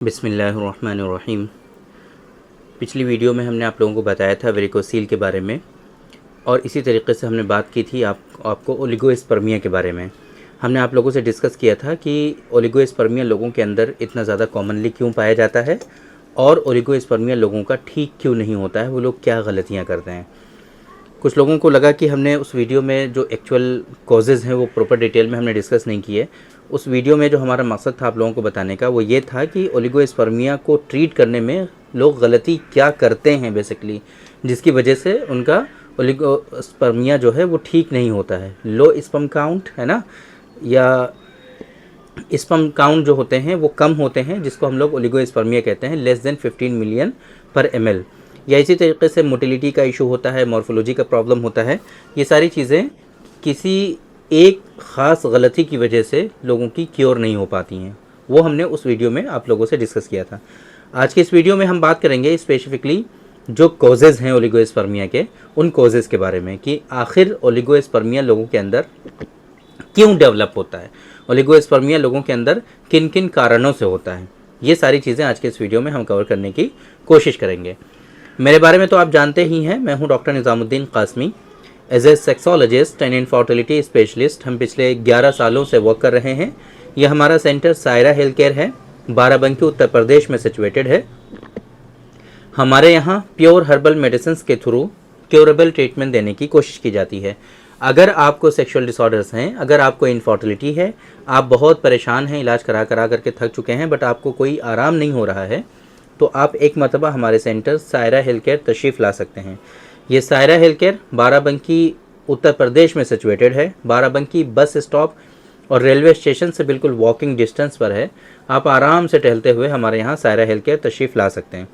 बिस्मिल्लाहिर्रहमानिर्रहीम। पिछली वीडियो में हमने आप लोगों को बताया था वेरिकोसील के बारे में, और इसी तरीके से हमने बात की थी आपको ओलिगोस्पर्मिया के बारे में। हमने आप लोगों से डिस्कस किया था कि ओलिगोस्पर्मिया लोगों के अंदर इतना ज़्यादा कॉमनली क्यों पाया जाता है और ओलिगोस्पर्मिया लोगों का ठीक क्यों नहीं होता है, वो लोग क्या गलतियाँ करते हैं। कुछ लोगों को लगा कि हमने उस वीडियो में जो एक्चुअल कॉजेज़ हैं वो प्रॉपर डिटेल में हमने डिस्कस नहीं किए। उस वीडियो में जो हमारा मकसद था आप लोगों को बताने का वो ये था कि ओलिगोस्पर्मिया को ट्रीट करने में लोग गलती क्या करते हैं बेसिकली, जिसकी वजह से उनका ओलिगोस्पर्मिया जो है वो ठीक नहीं होता है। लो स्पर्म काउंट है ना, या स्पर्म काउंट जो होते हैं वो कम होते हैं, जिसको हम लोग ओलिगोस्पर्मिया कहते हैं, लेस देन 15 मिलियन पर ml। या इसी तरीके से मोटिलिटी का इशू होता है, मॉर्फोलॉजी का प्रॉब्लम होता है। ये सारी चीज़ें किसी एक ख़ास गलती की वजह से लोगों की क्योर नहीं हो पाती हैं, वो हमने उस वीडियो में आप लोगों से डिस्कस किया था। आज के इस वीडियो में हम बात करेंगे स्पेसिफिकली जो कॉजेज़ हैं ओलिगोस्पर्मिया के, उन कॉजेज़ के बारे में कि आखिर ओलिगोस्पर्मिया लोगों के अंदर क्यों डेवलप होता है, ओलिगोस्पर्मिया लोगों के अंदर किन किन कारणों से होता है। ये सारी चीज़ें आज के इस वीडियो में हम कवर करने की कोशिश करेंगे। मेरे बारे में तो आप जानते ही हैं, मैं हूं doctor Nizamuddin Qasmi. As a sexologist and infertility specialist हम पिछले 11 सालों से वर्क कर रहे हैं। यह हमारा सेंटर सायरा हेल्थ केयर है, बाराबंकी उत्तर प्रदेश में सिचुएटेड है। हमारे यहाँ प्योर हर्बल मेडिसिन के थ्रू क्योरेबल ट्रीटमेंट देने की कोशिश की जाती है। अगर आपको सेक्सुअल डिसऑर्डर्स हैं, अगर आपको इनफर्टिलिटी है, आप बहुत परेशान हैं, इलाज करा करके थक चुके हैं, बट आपको कोई आराम नहीं हो रहा है, तो आप एक मरतबा हमारे सेंटर सायरा हेल्थ केयर तशरीफ़ ला सकते हैं। ये सायरा हेल्थ केयर बाराबंकी उत्तर प्रदेश में सिचुएटेड है। बाराबंकी बस स्टॉप और रेलवे स्टेशन से बिल्कुल वॉकिंग डिस्टेंस पर है। आप आराम से टहलते हुए हमारे यहाँ सायरा हेल्थ केयर तशरीफ़ ला सकते हैं।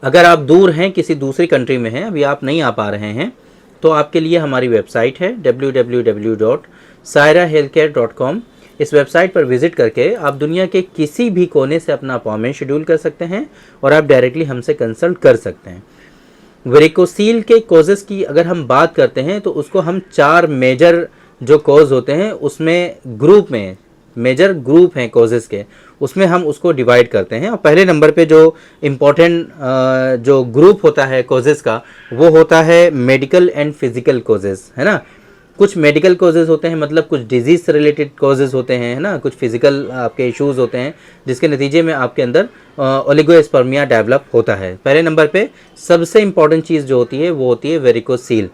अगर आप दूर हैं, किसी दूसरी कंट्री में हैं, अभी आप नहीं आ पा रहे हैं, तो आपके लिए हमारी वेबसाइट है www.sairahealthcare.com। इस वेबसाइट पर विज़िट करके आप दुनिया के किसी भी कोने से अपना अपॉइंटमेंट शेड्यूल कर सकते हैं और आप डायरेक्टली हमसे कंसल्ट कर सकते हैं। वेरिकोसील के कॉजेज़ की अगर हम बात करते हैं तो उसको हम 4 मेजर जो कॉज होते हैं उसमें ग्रुप में, मेजर ग्रुप हैं कॉजेज़ के, उसमें हम उसको डिवाइड करते हैं। और पहले नंबर पे जो इम्पोर्टेंट जो ग्रुप होता है कॉजेज़ का, वो होता है मेडिकल एंड फिज़िकल कॉजेज़, है ना। कुछ मेडिकल कॉजेज़ होते हैं, मतलब कुछ डिजीज़ से रिलेटेड कॉजेज़ होते हैं, है ना। कुछ फिज़िकल आपके इश्यूज़ होते हैं जिसके नतीजे में आपके अंदर ओलिगोस्पर्मिया डेवलप होता है। पहले नंबर पे सबसे इम्पॉर्टेंट चीज़ जो होती है वो होती है वेरिकोसील।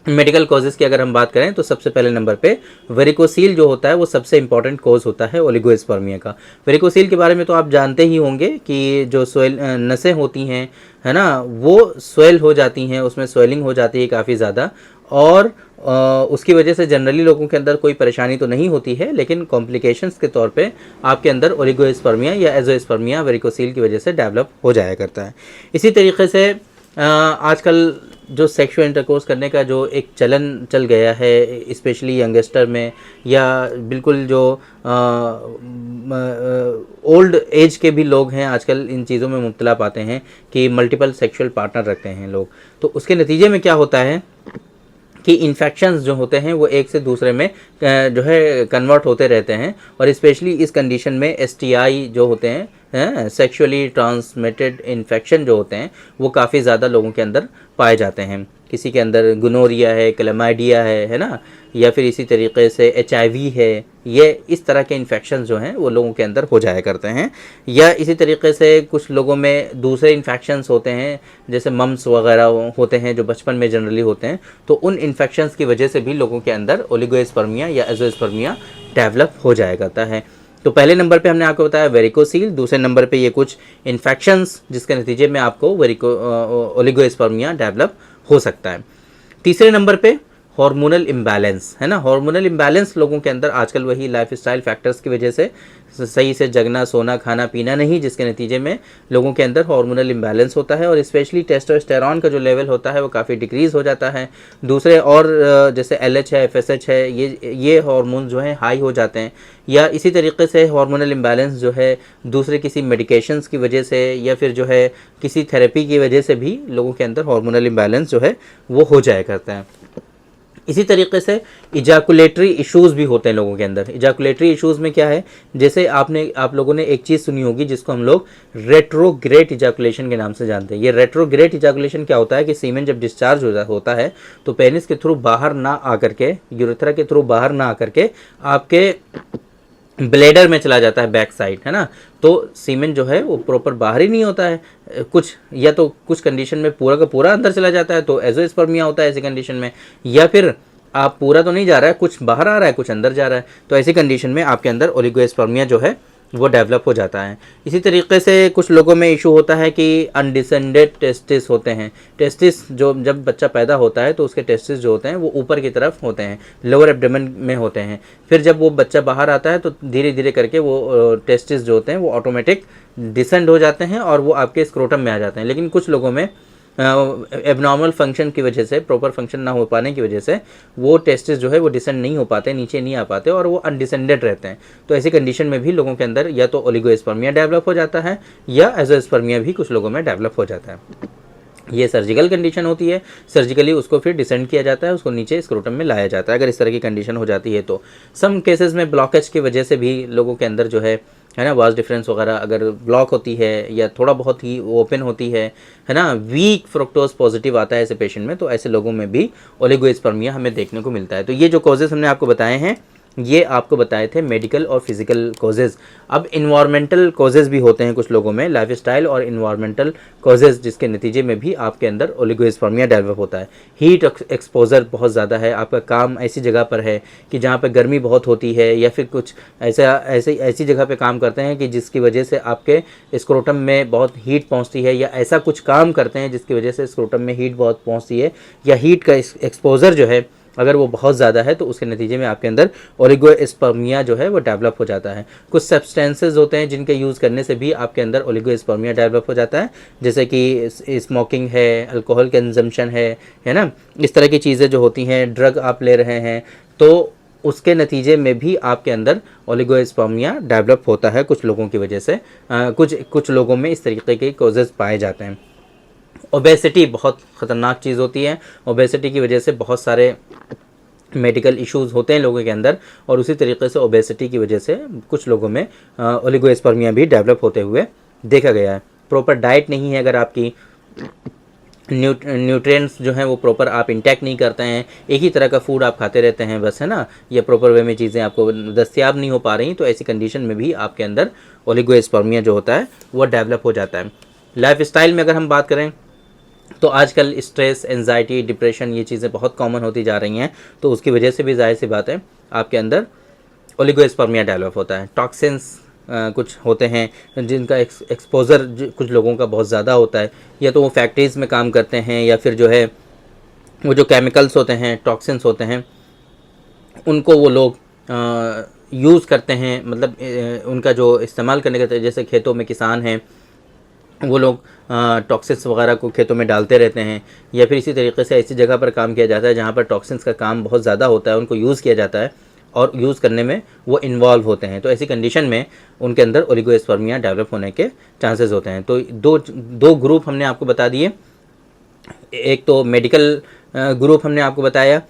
मेडिकल कॉजेज़ की अगर हम बात करें तो सबसे पहले नंबर पे वेरिकोसील जो होता है वो सबसे इंपॉर्टेंट कॉज होता है ओलिगोस्पर्मिया का। वेरिकोसील के बारे में तो आप जानते ही होंगे कि जो नसें होती हैं, है ना, वो स्वेल हो जाती हैं, उसमें स्वेलिंग हो जाती है काफ़ी ज़्यादा, और उसकी वजह से जनरली लोगों के अंदर कोई परेशानी तो नहीं होती है, लेकिन कॉम्प्लिकेशंस के तौर पे आपके अंदर ओलिगोस्पर्मिया या एजोस्पर्मिया वेरिकोसील की वजह से डेवलप हो जाया करता है। इसी तरीके से आजकल जो सेक्सुअल इंटरकोर्स करने का जो एक चलन चल गया है, स्पेशली यंगस्टर में, या बिल्कुल जो ओल्ड एज के भी लोग हैं आजकल इन चीज़ों में मुब्तला पाते हैं कि मल्टीपल सेक्सुअल पार्टनर रखते हैं लोग। तो उसके नतीजे में क्या होता है कि इन्फेक्शंस जो होते हैं वो एक से दूसरे में जो है कन्वर्ट होते रहते हैं, और स्पेशली इस कंडीशन में STI जो होते हैं, सेक्सुअली ट्रांसमिटेड इन्फेक्शन जो होते हैं, वो काफ़ी ज़्यादा लोगों के अंदर पाए जाते हैं। किसी के अंदर गोनोरिया है, क्लैमाइडिया है ना, या फिर इसी तरीके से HIV है। ये इस तरह के इन्फेक्शन जो हैं वो लोगों के अंदर हो जाया करते हैं। या इसी तरीके से कुछ लोगों में दूसरे इन्फेक्शंस होते हैं, जैसे मम्स वगैरह होते हैं जो बचपन में जनरली होते हैं, तो उन इन्फेक्शंस की वजह से भी लोगों के अंदर ओलिगोस्पर्मिया या एजोस्पर्मिया डेवलप हो जाया करता है। तो पहले नंबर पे हमने आपको बताया वेरिकोसील, दूसरे नंबर पे ये कुछ इन्फेक्शंस जिसके नतीजे में आपको ओलिगोस्पर्मिया डेवलप हो सकता है। तीसरे नंबर पे हार्मोनल इम्बैलेंस, है ना। हार्मोनल इम्बैलेंस लोगों के अंदर आजकल वही लाइफस्टाइल फैक्टर्स की वजह से सही से जगना, सोना, खाना पीना नहीं, जिसके नतीजे में लोगों के अंदर हार्मोनल इम्बैलेंस होता है, और स्पेशली टेस्टोस्टेरॉन का जो लेवल होता है वो काफ़ी डिक्रीज़ हो जाता है। दूसरे और जैसे LH है, FSH है, ये हार्मोन जो है हाई हो जाते हैं। या इसी तरीके से हार्मोनल इम्बैलेंस जो है दूसरे किसी मेडिकेशंस की वजह से या फिर जो है किसी थेरेपी की वजह से भी लोगों के अंदर हार्मोनल इम्बैलेंस जो है वो हो जाया करता है। इसी तरीके से इजैकुलेटरी इश्यूज़ भी होते हैं लोगों के अंदर। इजैकुलेटरी इश्यूज़ में क्या है, जैसे आप लोगों ने एक चीज़ सुनी होगी जिसको हम लोग रेट्रोग्रेड इजैकुलेशन के नाम से जानते हैं। ये रेट्रोग्रेड इजैकुलेशन क्या होता है कि सीमेन जब डिस्चार्ज होता है तो पेनिस के थ्रू बाहर ना आकर के, यूरेथ्रा के थ्रू बाहर ना आकर के आपके ब्लेडर में चला जाता है बैक साइड, है ना। तो सीमेन जो है वो प्रॉपर बाहर ही नहीं होता है, कुछ या तो कुछ कंडीशन में पूरा का पूरा अंदर चला जाता है तो एजोस्पर्मिया होता है ऐसी कंडीशन में, या फिर आप पूरा तो नहीं जा रहा है, कुछ बाहर आ रहा है कुछ अंदर जा रहा है, तो ऐसी कंडीशन में आपके अंदर ओलिगोस्पर्मिया जो है वो डेवलप हो जाता है। इसी तरीके से कुछ लोगों में इशू होता है कि अनडिसेंडेड टेस्टिस होते हैं। टेस्टिस जो जब बच्चा पैदा होता है तो उसके टेस्टिस जो होते हैं वो ऊपर की तरफ होते हैं, लोअर एब्डोमेन में होते हैं। फिर जब वो बच्चा बाहर आता है तो धीरे धीरे करके वो टेस्टिस जो होते हैं वो ऑटोमेटिक डिसेंड हो जाते हैं और वो आपके स्क्रोटम में आ जाते हैं। लेकिन कुछ लोगों में एबनॉर्मल फंक्शन की वजह से, प्रॉपर फंक्शन ना हो पाने की वजह से वो टेस्टिस जो है वो डिसेंड नहीं हो पाते, नीचे नहीं आ पाते और वो अनडिसेंडेड रहते हैं। तो ऐसी कंडीशन में भी लोगों के अंदर या तो ओलिगोस्पर्मिया डेवलप हो जाता है या एजोस्पर्मिया भी कुछ लोगों में डेवलप हो जाता है। ये सर्जिकल कंडीशन होती है, सर्जिकली उसको फिर डिसेंड किया जाता है, उसको नीचे स्क्रोटम में लाया जाता है अगर इस तरह की कंडीशन हो जाती है तो। सम केसेस में ब्लॉकेज की वजह से भी लोगों के अंदर जो है ना, वास डिफरेंस वगैरह अगर ब्लॉक होती है या थोड़ा बहुत ही ओपन होती है ना, वीक फ्रुक्टोज पॉजिटिव आता है ऐसे पेशेंट में, तो ऐसे लोगों में भी ओलिगोस्पर्मिया हमें देखने को मिलता है। तो ये जो कॉजेज़ हमने आपको बताए हैं ये आपको बताए थे मेडिकल और फिजिकल कॉजेज़। अब इन्वायरमेंटल कॉजेज़ भी होते हैं कुछ लोगों में, लाइफस्टाइल और इन्वायरमेंटल कॉजेज़, जिसके नतीजे में भी आपके अंदर ओलिगोस्पर्मिया डेवलप होता है। हीट एक्सपोजर बहुत ज़्यादा है, आपका काम ऐसी जगह पर है कि जहाँ पर गर्मी बहुत होती है, या फिर कुछ ऐसी जगह पर काम करते हैं कि जिसकी वजह से आपके स्क्रोटम में बहुत हीट पहुँचती है, या ऐसा कुछ काम करते हैं जिसकी वजह से स्क्रोटम में हीट बहुत पहुँचती है, या हीट का एक्सपोजर जो है अगर वो बहुत ज़्यादा है तो उसके नतीजे में आपके अंदर ओलिगोस्पर्मिया जो है वो डेवलप हो जाता है। कुछ सब्सटेंसेस होते हैं जिनके यूज़ करने से भी आपके अंदर ओलिगोस्पर्मिया डेवलप हो जाता है, जैसे कि स्मोकिंग है, अल्कोहल कंजम्पशन है ना, इस तरह की चीज़ें जो होती हैं, ड्रग आप ले रहे हैं तो उसके नतीजे में भी आपके अंदर ओलिगोस्पर्मिया डेवलप होता है कुछ लोगों की वजह से। कुछ लोगों में इस तरीके के कॉजेज़ पाए जाते हैं। ओबेसिटी बहुत ख़तरनाक चीज़ होती है, ओबेसिटी की वजह से बहुत सारे मेडिकल इश्यूज़ होते हैं लोगों के अंदर, और उसी तरीके से ओबेसिटी की वजह से कुछ लोगों में ओलिगोस्पर्मिया भी डेवलप होते हुए देखा गया है। प्रॉपर डाइट नहीं है, अगर आपकी न्यूट्रिएंट्स जो हैं वो प्रॉपर आप इंटैक्ट नहीं करते हैं, एक ही तरह का फूड आप खाते रहते हैं बस, है ना, या प्रॉपर वे में चीज़ें आपको दस्तयाब नहीं हो पा रही, तो ऐसी कंडीशन में भी आपके अंदर ओलिगोस्पर्मिया जो होता है वो डेवलप हो जाता है। लाइफस्टाइल में अगर हम बात करें तो आजकल स्ट्रेस, एंजाइटी, डिप्रेशन ये चीज़ें बहुत कॉमन होती जा रही हैं, तो उसकी वजह से भी जाहिर सी बात है आपके अंदर ओलिगोस्पर्मिया डेवलप होता है। टॉक्सिन्स कुछ होते हैं जिनका एक्सपोजर कुछ लोगों का बहुत ज़्यादा होता है, या तो वो फैक्ट्रीज़ में काम करते हैं, या फिर जो है वो जो केमिकल्स होते हैं, टॉक्सिन्स होते हैं, उनको वो लोग यूज़ करते हैं, मतलब उनका जो इस्तेमाल करने का, जैसे खेतों में किसान हैं वो लोग टॉक्सिन्स वगैरह को खेतों में डालते रहते हैं, या फिर इसी तरीके से ऐसी जगह पर काम किया जाता है जहाँ पर टॉक्सिन्स का काम बहुत ज़्यादा होता है, उनको यूज़ किया जाता है और यूज़ करने में वो इन्वॉल्व होते हैं, तो ऐसी कंडीशन में उनके अंदर ओलिगोस्पर्मिया डेवलप होने के चांसेस होते हैं। तो दो ग्रुप हमने आपको बता दिए, एक तो मेडिकल ग्रुप हमने आपको बताया,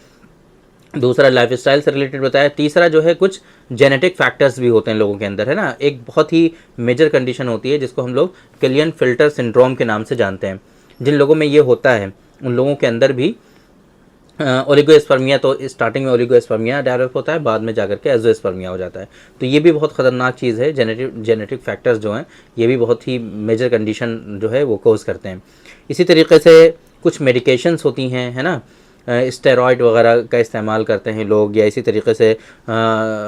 दूसरा लाइफस्टाइल से रिलेटेड बताया, तीसरा जो है कुछ जेनेटिक फैक्टर्स भी होते हैं लोगों के अंदर, है ना। एक बहुत ही मेजर कंडीशन होती है जिसको हम लोग क्लियन-फिल्टर सिंड्रोम के नाम से जानते हैं। जिन लोगों में ये होता है उन लोगों के अंदर भी ओलिगोस्पर्मिया, तो स्टार्टिंग में ओलिगोस्पर्मिया डेवलप होता है, बाद में जाकर के एजोस्पर्मिया हो जाता है। तो ये भी बहुत ख़तरनाक चीज़ है, जेनेटिक फैक्टर्स जो हैं ये भी बहुत ही मेजर कंडीशन जो है वो कोज करते हैं। इसी तरीके से कुछ मेडिकेशंस होती हैं, है ना, स्टेरॉइड वगैरह का इस्तेमाल करते हैं लोग, या इसी तरीके से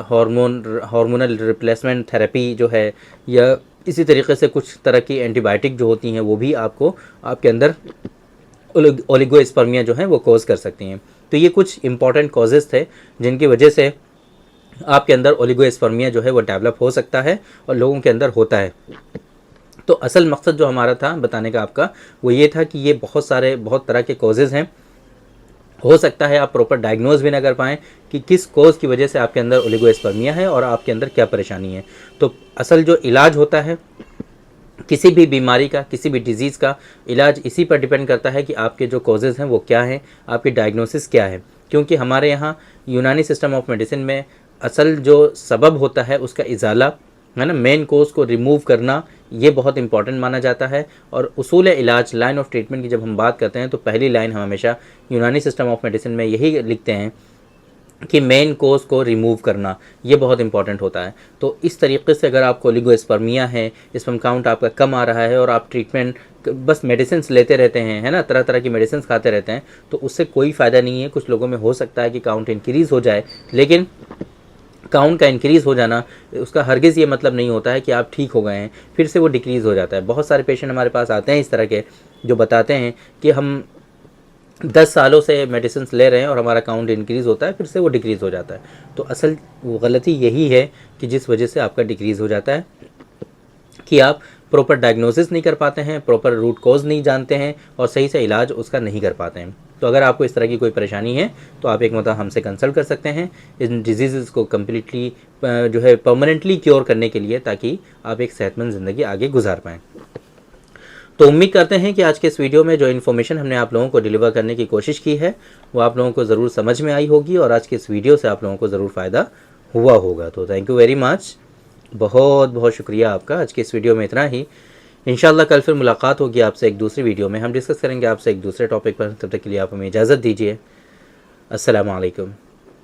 हार्मोनल रिप्लेसमेंट थेरेपी जो है, या इसी तरीके से कुछ तरह की एंटीबायोटिक जो होती हैं वो भी आपको आपके अंदर ओलिगोस्पर्मिया जो है वो कोज कर सकती हैं। तो ये कुछ इंपॉर्टेंट कॉजेज़ थे जिनकी वजह से आपके अंदर ओलिगोस्पर्मिया जो है वो डेवलप हो सकता है और लोगों के अंदर होता है। तो असल मकसद जो हमारा था बताने का आपका वो ये था कि ये बहुत तरह के कॉजेज़ हैं। हो सकता है आप प्रॉपर डायग्नोज भी ना कर पाएँ कि किस कोज़ की वजह से आपके अंदर ओलिगोस्पर्मिया है और आपके अंदर क्या परेशानी है। तो असल जो इलाज होता है किसी भी बीमारी का, किसी भी डिजीज़ का इलाज इसी पर डिपेंड करता है कि आपके जो कॉजेज़ हैं वो क्या हैं, आपकी डायग्नोसिस क्या है। क्योंकि हमारे यहाँ यूनानी सिस्टम ऑफ मेडिसिन में असल जो सबब होता है उसका इजाला है ना, मेन कोज को रिमूव करना, ये बहुत इंपॉर्टेंट माना जाता है। और उसूल इलाज, लाइन ऑफ ट्रीटमेंट की जब हम बात करते हैं तो पहली लाइन हम हमेशा यूनानी सिस्टम ऑफ मेडिसिन में यही लिखते हैं कि मेन कोज को रिमूव करना, ये बहुत इंपॉर्टेंट होता है। तो इस तरीके से अगर आपको ओलिगोस्पर्मिया है, स्पर्म काउंट आपका कम आ रहा है और आप ट्रीटमेंट बस मेडिसिन लेते रहते हैं, है ना, तरह तरह की मेडिसिन खाते रहते हैं, तो उससे कोई फ़ायदा नहीं है। कुछ लोगों में हो सकता है कि काउंट इंक्रीज़ हो जाए, लेकिन काउंट का इंक्रीज़ हो जाना उसका हरगिज़ ये मतलब नहीं होता है कि आप ठीक हो गए हैं, फिर से वो डिक्रीज़ हो जाता है। बहुत सारे पेशेंट हमारे पास आते हैं इस तरह के, जो बताते हैं कि हम 10 सालों से मेडिसिन ले रहे हैं और हमारा काउंट इंक्रीज़ होता है, फिर से वो डिक्रीज़ हो जाता है। तो असल गलती यही है कि जिस वजह से आपका डिक्रीज़ हो जाता है कि आप प्रॉपर डायग्नोसिस नहीं कर पाते हैं, प्रॉपर रूट कॉज नहीं जानते हैं और सही से इलाज उसका नहीं कर पाते हैं। तो अगर आपको इस तरह की कोई परेशानी है तो आप एक मतलब हमसे कंसल्ट कर सकते हैं इन डिजीज़ को कम्प्लीटली जो है परमानेंटली क्योर करने के लिए, ताकि आप एक सेहतमंद ज़िंदगी आगे गुजार पाएँ। तो उम्मीद करते हैं कि आज के इस वीडियो में जो इन्फॉर्मेशन हमने आप लोगों को डिलीवर करने की कोशिश की है वो आप लोगों को ज़रूर समझ में आई होगी और आज के इस वीडियो से आप लोगों को ज़रूर फ़ायदा हुआ होगा। तो थैंक यू वेरी मच, बहुत बहुत शुक्रिया आपका। आज के इस वीडियो में इतना ही। इंशाल्लाह कल फिर मुलाकात होगी आपसे एक दूसरी वीडियो में, हम डिस्कस करेंगे आपसे एक दूसरे टॉपिक पर। तब तक के लिए आप हमें इजाज़त दीजिए। अस्सलामु अलैकुम।